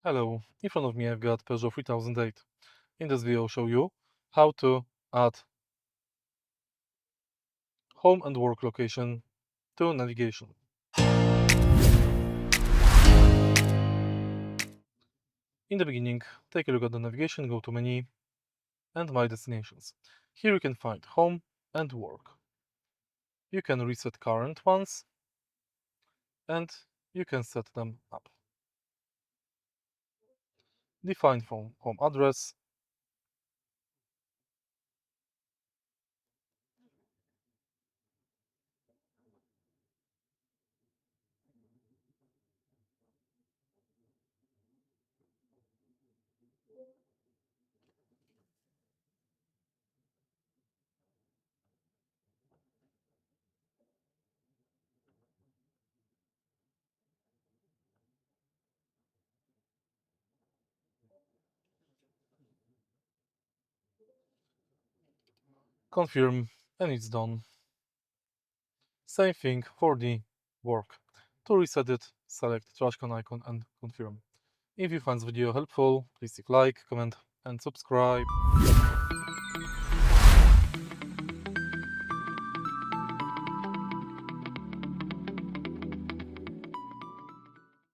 Hello, in front of me I've got Peugeot 3008. In this video I'll show you how to add home and work location to navigation. In the beginning, take a look at the navigation, go to menu and my destinations. Here you can find home and work. You can reset current ones and you can set them up. Define home address. Confirm and it's done. Same thing for the work. To reset it, select trash can icon and confirm. If you find this video helpful, please click, like, comment and subscribe.